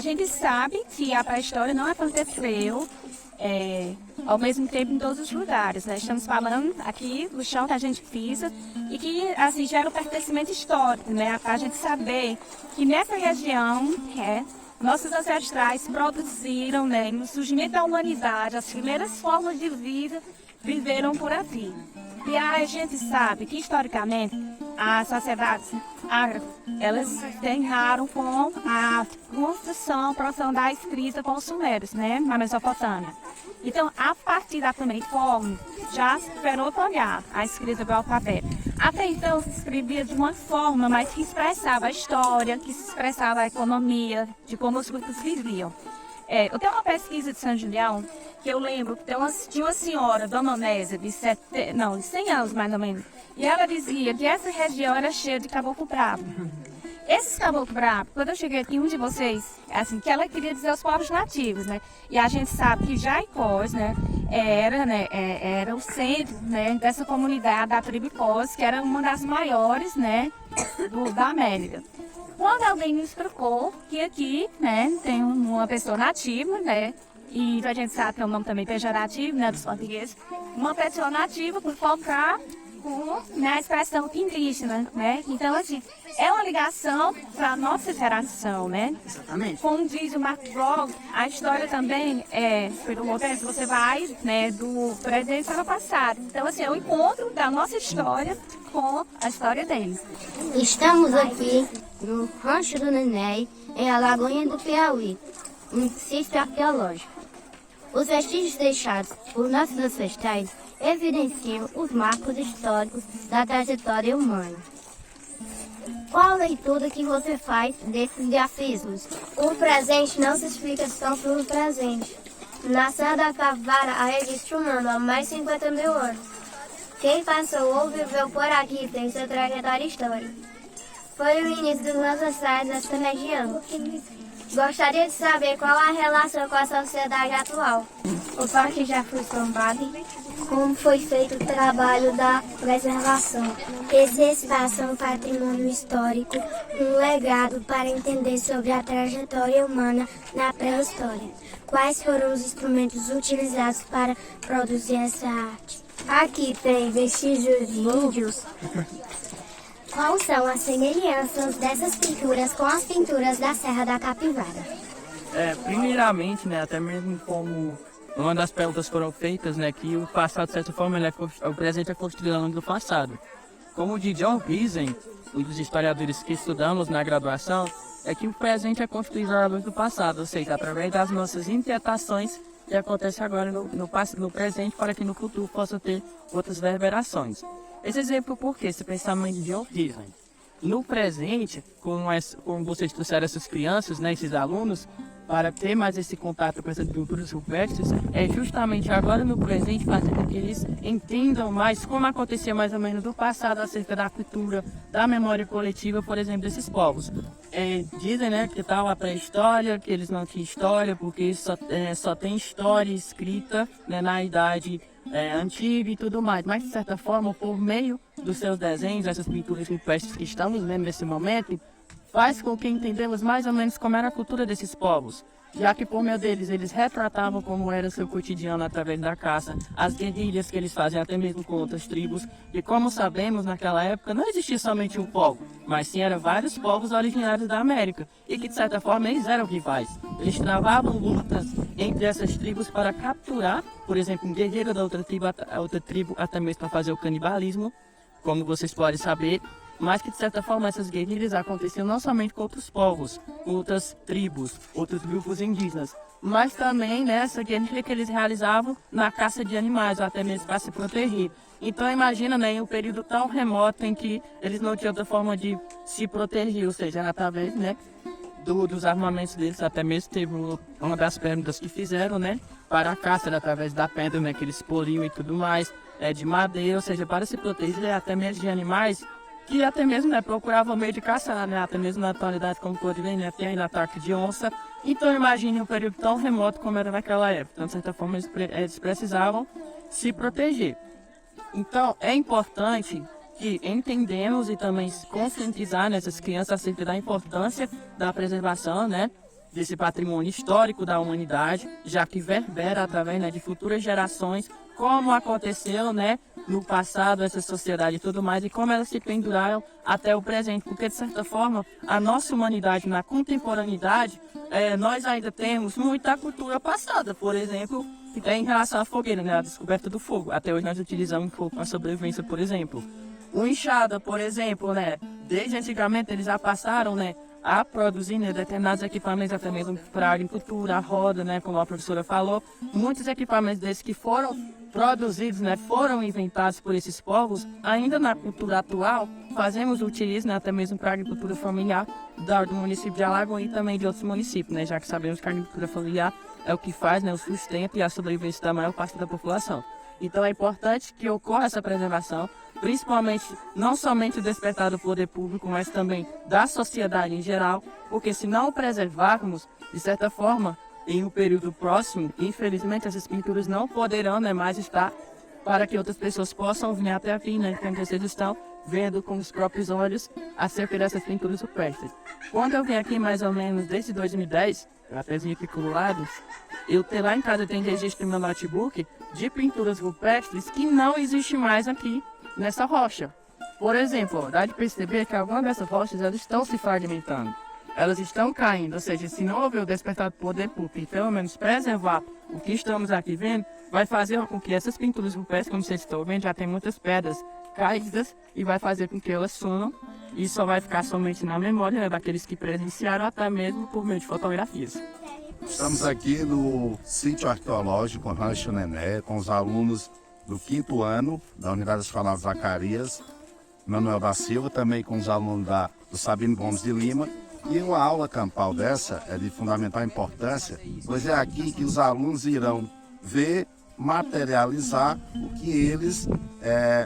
gente sabe que a pré-história não aconteceu ao mesmo tempo em todos os lugares, né? Estamos falando aqui do chão que a gente pisa e que assim gera o pertencimento histórico, né? Para a gente saber que nessa região nossos ancestrais produziram, né, no surgimento da humanidade, as primeiras formas de vida viveram por aqui. E a gente sabe que, historicamente, as sociedades árabes, elas terminaram com a construção, produção da escrita com os sumérios, né, na Mesopotâmia. Então, a partir da primeira forma, já se ferrotonhar a escrita do alfabeto. Até então, se escrevia de uma forma, mas que expressava a história, que se expressava a economia, de como os grupos viviam. Eu tenho uma pesquisa de São Julião, que eu lembro que tinha uma senhora, Dona Onésia, de 100 anos mais ou menos, e ela dizia que essa região era cheia de caboclo bravo. Esses caboclo bravo, quando eu cheguei aqui, um de vocês, assim, que ela queria dizer os povos nativos, né? E a gente sabe que Jaicós, né, era o centro, né, dessa comunidade da tribo Icós, que era uma das maiores, né, da América. Quando alguém me explicou que aqui, né, tem uma pessoa nativa, né, e a gente sabe que é um nome também pejorativo, né, dos portugueses, uma pessoa nativa por focar na expressão indígena, né? Então, assim, é uma ligação para a nossa geração, né? Exatamente. Como diz o Mark Brog, a história também pelo momento você vai, né, do presente para o passado. Então, assim, é o encontro da nossa história com a história deles. Estamos aqui no Rancho do Neném, em Alagoinha do Piauí, um sítio arqueológico. Os vestígios deixados por nossos ancestrais evidenciam os marcos históricos da trajetória humana. Qual a leitura que você faz desses grafismos? O presente não se explica só pelo presente. Na Serra da Capivara há registro humano há mais de 50 mil anos. Quem passou ou viveu por aqui tem sua trajetória histórica. Foi o início dos ancestrais nessa região. Gostaria de saber qual a relação com a sociedade atual. O parque já foi tombado. Como foi feito o trabalho da preservação? Esse espaço é um patrimônio histórico, um legado para entender sobre a trajetória humana na pré-história. Quais foram os instrumentos utilizados para produzir essa arte? Aqui tem vestígios de índios. Quais são as semelhanças dessas pinturas com as pinturas da Serra da Capivara? Primeiramente, né, até mesmo como uma das perguntas foram feitas, né, que o passado, de certa forma, o presente é construído ao longo do passado. Como de John Risen, um dos historiadores que estudamos na graduação, é que o presente é construído ao longo do passado, ou seja, através das nossas inquietações que acontece agora no presente, para que no futuro possa ter outras reverberações. Esse exemplo porque esse pensamento de John Risen. No presente, como vocês trouxeram essas crianças, né, esses alunos, para ter mais esse contato com essas culturas rupestres, é justamente agora no presente fazer com que eles entendam mais como acontecia mais ou menos no passado acerca da cultura, da memória coletiva, por exemplo, desses povos. Dizem, né, que tal a pré-história, que eles não tinham história, porque só tem história escrita, né, na idade antiga e tudo mais, mas de certa forma, por meio dos seus desenhos, essas pinturas rupestres que estamos vendo nesse momento, faz com que entendamos mais ou menos como era a cultura desses povos, já que por meio deles eles retratavam como era seu cotidiano através da caça, as guerrilhas que eles faziam até mesmo com outras tribos, e como sabemos naquela época não existia somente um povo, mas sim eram vários povos originários da América, e que de certa forma eles eram rivais. Eles travavam lutas entre essas tribos para capturar, por exemplo, um guerreiro da outra tribo até mesmo para fazer o canibalismo, como vocês podem saber, mas que de certa forma essas guerrilhas aconteciam não somente com outros povos, com outras tribos, outros grupos indígenas, mas também nessa guerrilha que eles realizavam na caça de animais, ou até mesmo para se proteger. Então imagina, né, em um período tão remoto em que eles não tinham outra forma de se proteger, ou seja, através, né, dos armamentos deles, até mesmo teve uma das perguntas que fizeram, né, para a caça, né, através da pedra, né, que eles poliam e tudo mais, de madeira, ou seja, para se proteger até mesmo de animais que até mesmo, né, procuravam meio de caçar, né, até mesmo na atualidade, como pode ver, né, tem ainda ataque de onça. Então imagine um período tão remoto como era naquela época. Então, de certa forma, eles precisavam se proteger. Então é importante que entendemos e também conscientizar nessas crianças acerca da importância da preservação, né, desse patrimônio histórico da humanidade, já que verbera através, né, de futuras gerações como aconteceu, né, no passado essa sociedade e tudo mais, e como elas se penduraram até o presente, porque de certa forma a nossa humanidade na contemporaneidade, nós ainda temos muita cultura passada, por exemplo, que tem em relação à fogueira, né, a descoberta do fogo. Até hoje nós utilizamos fogo para sobrevivência, por exemplo. O enxada, por exemplo, né, desde antigamente eles já passaram, né, a produzir, né, determinados equipamentos até mesmo para a agricultura, a roda, né, como a professora falou. Muitos equipamentos desses que foram produzidos, né, foram inventados por esses povos, ainda na cultura atual, fazemos o utilizam, né, até mesmo para a agricultura familiar do município de Alagoas e também de outros municípios, né, já que sabemos que a agricultura familiar é o que faz, né, o sustento e a sobrevivência da maior parte da população. Então é importante que ocorra essa preservação, principalmente, não somente o despertar do poder público, mas também da sociedade em geral, porque se não o preservarmos, de certa forma, em um período próximo, infelizmente essas pinturas não poderão, né, mais estar para que outras pessoas possam vir até aqui, né, que vocês estão vendo com os próprios olhos acerca dessas pinturas rupestres. Quando eu vim aqui mais ou menos desde 2010, eu até vim aqui com lados, eu lá em casa tenho registro no meu notebook de pinturas rupestres que não existe mais aqui nessa rocha. Por exemplo, dá de perceber que algumas dessas rochas elas estão se fragmentando. Elas estão caindo, ou seja, se não houver o despertar do poder público e pelo menos preservar o que estamos aqui vendo, vai fazer com que essas pinturas rupestres, como vocês estão vendo, já tem muitas pedras caídas e vai fazer com que elas sumam e só vai ficar somente na memória, né, daqueles que presenciaram, até mesmo por meio de fotografias. Estamos aqui no sítio arqueológico Rancho Nené, com os alunos do 5º ano da Unidade Escolar Zacarias, Manuel da Silva, também com os alunos do Sabino Gomes de Lima. E uma aula campal dessa é de fundamental importância, pois é aqui que os alunos irão ver, materializar o que eles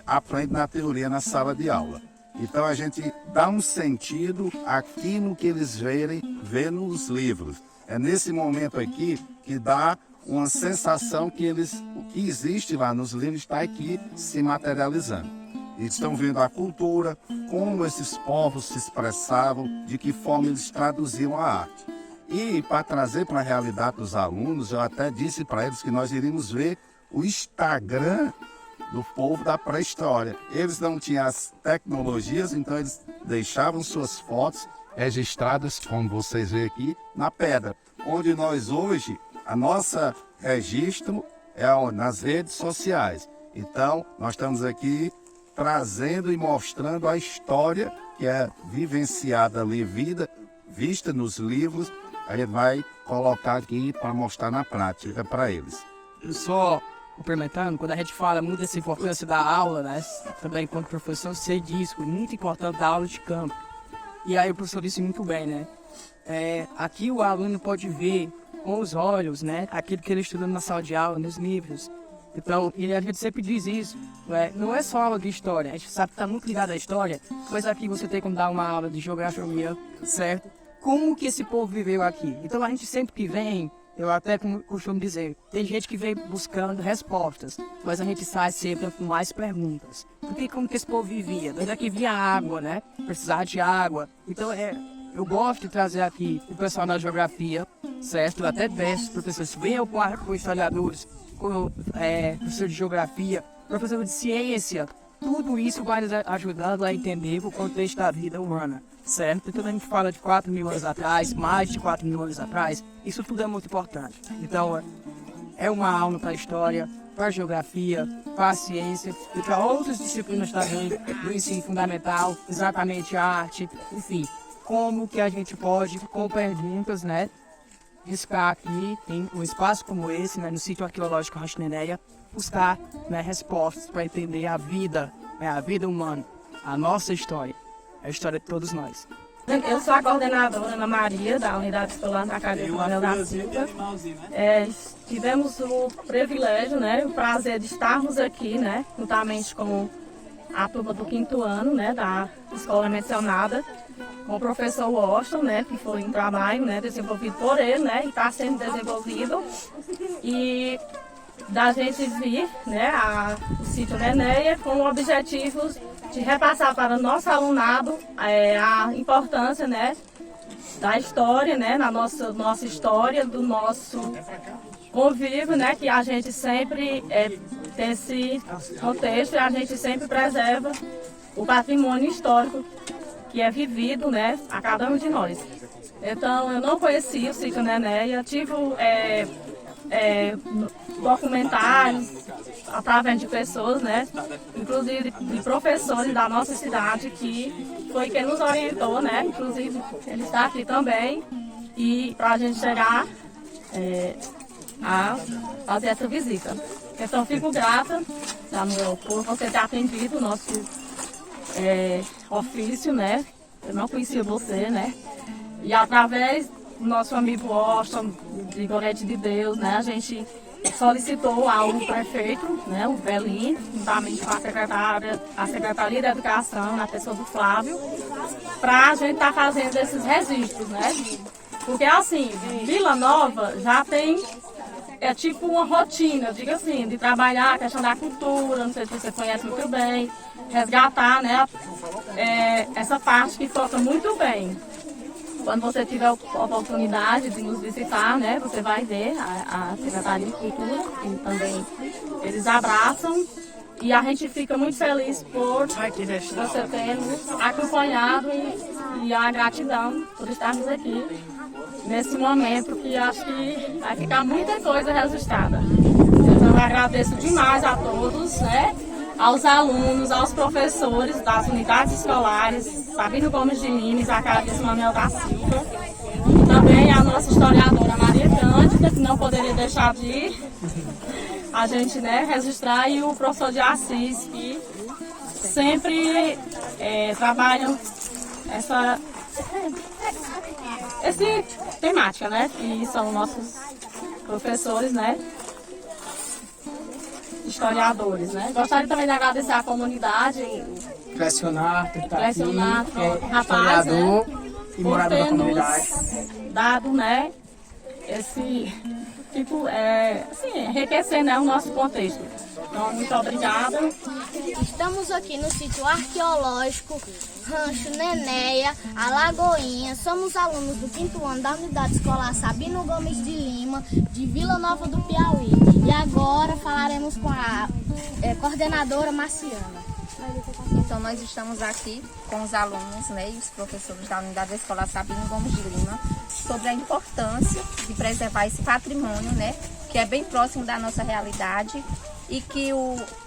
aprendem na teoria na sala de aula. Então a gente dá um sentido aqui no que eles vê nos livros. É nesse momento aqui que dá uma sensação que o que existe lá nos livros está aqui se materializando. E estão vendo a cultura, como esses povos se expressavam, de que forma eles traduziam a arte. E para trazer para a realidade dos alunos, eu até disse para eles que nós iríamos ver o Instagram do povo da pré-história. Eles não tinham as tecnologias, então eles deixavam suas fotos registradas, como vocês veem aqui, na pedra. Onde nós hoje, a nossa registro é nas redes sociais. Então, nós estamos aqui trazendo e mostrando a história que é vivenciada ali, vista nos livros, a gente vai colocar aqui para mostrar na prática para eles. Só complementando, quando a gente fala muito dessa importância da aula, né, também enquanto professor, sei disso, muito importante da aula de campo. E aí o professor disse muito bem, né, aqui o aluno pode ver com os olhos, né, aquilo que ele estuda na sala de aula, nos livros. Então, e a gente sempre diz isso, não é só aula de história, a gente sabe que está muito ligado à história, mas aqui você tem como dar uma aula de geografia, certo? Como que esse povo viveu aqui? Então a gente sempre que vem, eu até costumo dizer, tem gente que vem buscando respostas, mas a gente sai sempre com mais perguntas. Porque como que esse povo vivia? Desde que via água, né? Precisava de água. Então eu gosto de trazer aqui o pessoal da geografia, certo? Eu até peço professores, venham com historiadores, com professor de geografia, professor de ciência, tudo isso vai nos ajudando a entender o contexto da vida humana, certo? Então a gente fala de 4 mil anos atrás, mais de 4 mil anos atrás, isso tudo é muito importante. Então é uma aula para a história, para a geografia, para a ciência e para outras disciplinas também do ensino fundamental, exatamente a arte, enfim, como que a gente pode, com perguntas, né, buscar aqui em um espaço como esse, né, no sítio arqueológico Rancho Nené, buscar, né, respostas para entender a vida, né, a vida humana, a nossa história, a história de todos nós. Eu sou a coordenadora Ana Maria, da Unidade Escolar Zacarias Manuel da Silva. Tivemos o privilégio, né, o prazer de estarmos aqui, né, juntamente com a turma do 5º ano, né, da escola mencionada, com o professor Washington, né, que foi um trabalho, né, desenvolvido por ele, né, e está sendo desenvolvido. E da gente vir, né, o sítio Nenéia com o objetivo de repassar para o nosso alunado a importância, né, da história, né, na nossa história, do nosso convívio, né, que a gente sempre tem esse contexto e a gente sempre preserva o patrimônio histórico que é vivido, né, a cada um de nós. Então, eu não conhecia o Sítio Nenéia, tive documentários através de pessoas, né, inclusive de professores da nossa cidade, que foi quem nos orientou, né, inclusive ele está aqui também, e para a gente chegar a fazer essa visita. Então, fico grata, Samuel, por você ter atendido o nosso ofício, né, eu não conhecia você, né, e através do nosso amigo Washington, de Gorete de Deus, né, a gente solicitou ao prefeito, né, o Belim, juntamente com a Secretaria da Educação, na pessoa do Flávio, para a gente estar fazendo esses registros, né? Porque assim, Vila Nova já tem, tipo uma rotina, diga assim, de trabalhar a questão da cultura, não sei se você conhece muito bem, resgatar, né, essa parte que foca muito bem. Quando você tiver a oportunidade de nos visitar, né, você vai ver a Secretaria de Cultura, que também eles abraçam. E a gente fica muito feliz por você ter nos acompanhado e a gratidão por estarmos aqui nesse momento, que acho que vai ficar muita coisa registrada. Então eu agradeço demais a todos, né? Aos alunos, aos professores das unidades escolares, Sabino Gomes de Lima e Zacarias Manuel da Silva. E também a nossa historiadora Maria Cândida, que não poderia deixar de a gente, né, registrar, e o professor de Assis, que sempre trabalham essa temática, né? E são nossos professores, né? Historiadores, né? Gostaria também de agradecer à comunidade, Pressionar, que está aqui, rapaz, historiador, né, e morador da comunidade. Dado, né, esse tipo, assim, enriquecer, né, o nosso contexto. Então, muito obrigada. Estamos aqui no sítio arqueológico Rancho Nenéia, Alagoinha. Somos alunos do 5º ano da unidade escolar Sabino Gomes de Lima, de Vila Nova do Piauí. E agora falaremos com a coordenadora Marciana. Então, nós estamos aqui com os alunos, né, e os professores da unidade escolar Sabino Gomes de Lima sobre a importância de preservar esse patrimônio, né, que é bem próximo da nossa realidade, e que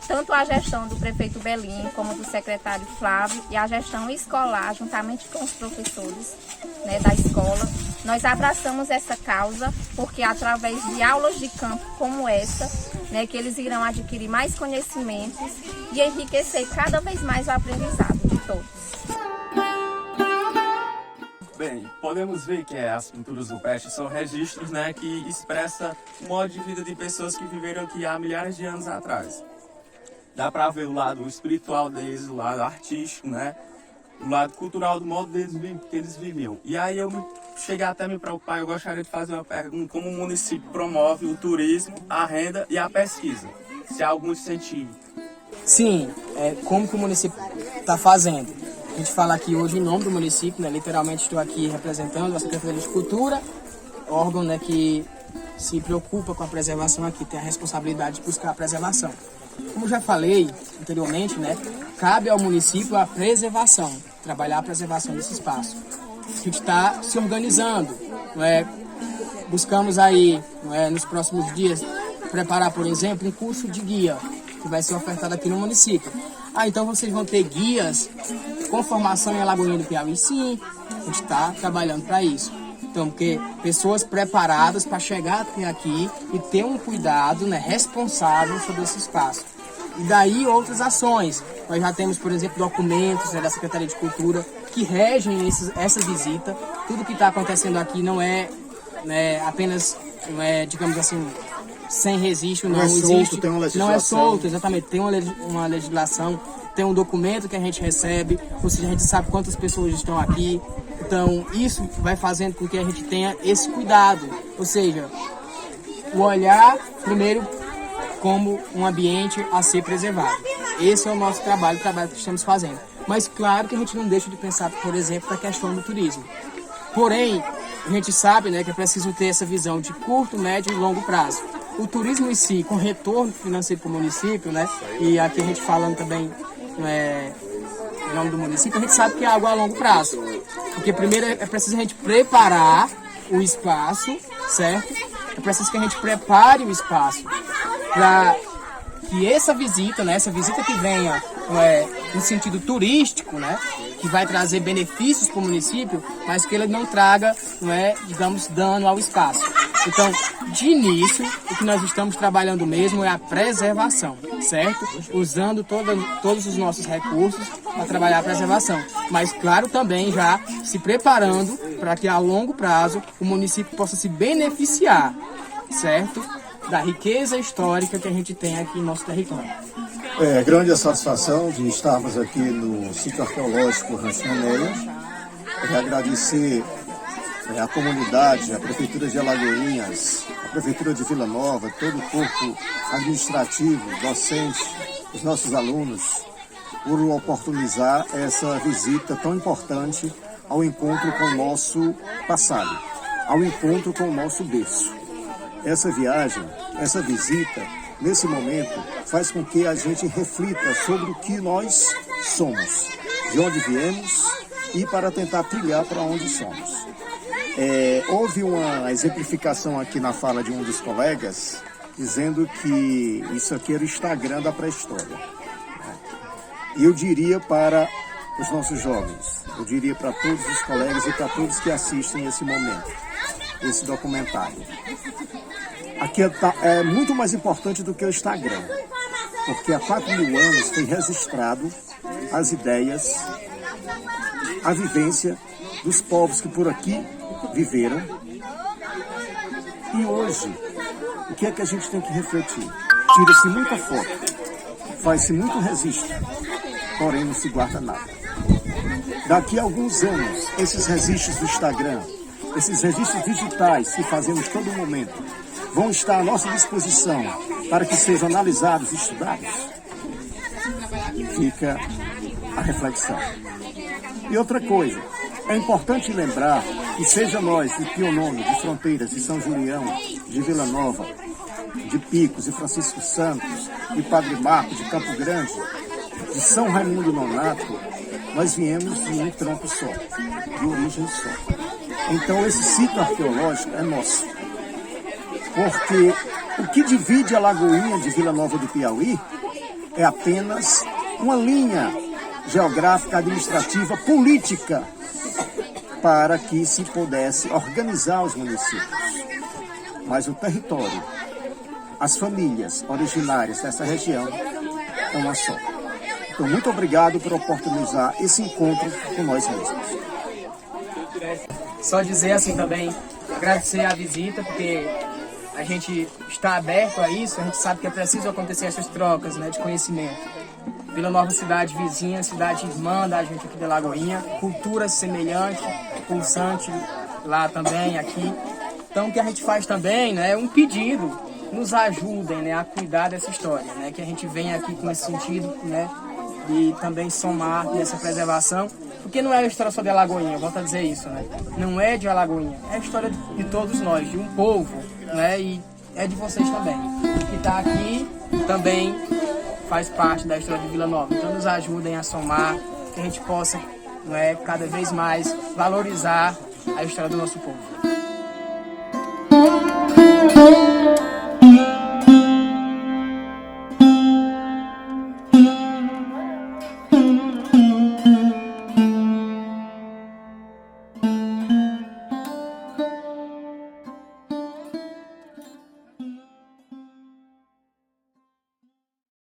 tanto a gestão do prefeito Belim como do secretário Flávio e a gestão escolar, juntamente com os professores, né, da escola, nós abraçamos essa causa, porque através de aulas de campo como essa, né, que eles irão adquirir mais conhecimentos e enriquecer cada vez mais o aprendizado de todos. Bem, podemos ver que as pinturas rupestres são registros, né, que expressam o modo de vida de pessoas que viveram aqui há milhares de anos atrás. Dá para ver o lado espiritual deles, o lado artístico, né, o lado cultural do modo que eles viviam. E aí cheguei até a me preocupar, eu gostaria de fazer uma pergunta: como o município promove o turismo, a renda e a pesquisa? Se há algum incentivo? Sim, como que o município está fazendo? A gente fala aqui hoje em nome do município, né? Literalmente estou aqui representando a Secretaria de Cultura, órgão, né, que se preocupa com a preservação aqui, tem a responsabilidade de buscar a preservação. Como já falei anteriormente, né, cabe ao município a preservação, trabalhar a preservação desse espaço. A gente está se organizando, não é? Buscamos aí, não é, nos próximos dias, preparar, por exemplo, um curso de guia, que vai ser ofertado aqui no município. Então vocês vão ter guias com formação em Alagoinha do Piauí? Sim, a gente está trabalhando para isso. Então, porque pessoas preparadas para chegar até aqui e ter um cuidado, né, responsável sobre esse espaço. E daí outras ações. Nós já temos, por exemplo, documentos, né, da Secretaria de Cultura que regem essa visita. Tudo que está acontecendo aqui não é, né, apenas, digamos assim, sem registro, não existe. Solto, tem uma legislação. Não é solto, exatamente. Tem uma legislação, tem um documento que a gente recebe, ou seja, a gente sabe quantas pessoas estão aqui. Então, isso vai fazendo com que a gente tenha esse cuidado. Ou seja, o olhar, primeiro, como um ambiente a ser preservado. Esse é o nosso trabalho que estamos fazendo. Mas, claro que a gente não deixa de pensar, por exemplo, na questão do turismo. Porém, a gente sabe, né, que é preciso ter essa visão de curto, médio e longo prazo. O turismo em si, com retorno financeiro para o município, né, e aqui a gente falando também em nome do município, a gente sabe que é algo a longo prazo. Porque primeiro é preciso a gente preparar o espaço, certo? É preciso que a gente prepare o espaço para que essa visita, né, essa visita que venha no sentido turístico, né, que vai trazer benefícios para o município, mas que ele não traga, digamos, dano ao espaço. Então, de início, o que nós estamos trabalhando mesmo é a preservação, certo? Usando todos os nossos recursos para trabalhar a preservação. Mas, claro, também já se preparando para que a longo prazo o município possa se beneficiar, certo? Da riqueza histórica que a gente tem aqui em nosso território. É grande a satisfação de estarmos aqui no sítio arqueológico Rancho Nenéia. Agradecer a comunidade, a Prefeitura de Alagoinhas, a Prefeitura de Vila Nova, todo o corpo administrativo, docente, os nossos alunos, por oportunizar essa visita tão importante ao encontro com o nosso passado, ao encontro com o nosso berço. Essa viagem, essa visita, nesse momento, faz com que a gente reflita sobre o que nós somos, de onde viemos e para tentar trilhar para onde somos. Houve uma exemplificação aqui na fala de um dos colegas, dizendo que isso aqui era o Instagram da pré-história. E eu diria para os nossos jovens, eu diria para todos os colegas e para todos que assistem esse momento, esse documentário. Aqui é muito mais importante do que o Instagram, porque há 4.000 anos foi registrado as ideias, a vivência dos povos que por aqui viveram. E hoje, o que é que a gente tem que refletir? Tira-se muita foto, faz-se muito registro, porém não se guarda nada. Daqui a alguns anos, esses registros do Instagram, esses registros digitais que fazemos todo momento, vão estar à nossa disposição para que sejam analisados e estudados? Fica a reflexão. E outra coisa, é importante lembrar que seja nós de Pionome, de Fronteiras, de São Julião, de Vila Nova, de Picos, de Francisco Santos, de Padre Marco, de Campo Grande, de São Raimundo Nonato, nós viemos de um tronco só, de origem só. Então esse sítio arqueológico é nosso. Porque o que divide a Lagoinha de Vila Nova do Piauí é apenas uma linha geográfica, administrativa, política, para que se pudesse organizar os municípios. Mas o território, as famílias originárias dessa região, é uma só. Então, muito obrigado por oportunizar esse encontro com nós mesmos. Só dizer assim também, agradecer a visita, porque a gente está aberto a isso, a gente sabe que é preciso acontecer essas trocas, né, de conhecimento. Vila Nova, cidade vizinha, cidade irmã da gente aqui de Lagoinha, cultura semelhante, pulsante lá também, aqui. Então o que a gente faz também, né, é um pedido, nos ajudem, né, a cuidar dessa história, né, que a gente venha aqui com esse sentido, né, e também somar nessa preservação, porque não é a história só de Alagoinha, eu volto a dizer isso, né, não é de Alagoinha, é a história de todos nós, de um povo, né, e é de vocês também, que está aqui também faz parte da história de Vila Nova. Então nos ajudem a somar, que a gente possa, cada vez mais valorizar a história do nosso povo.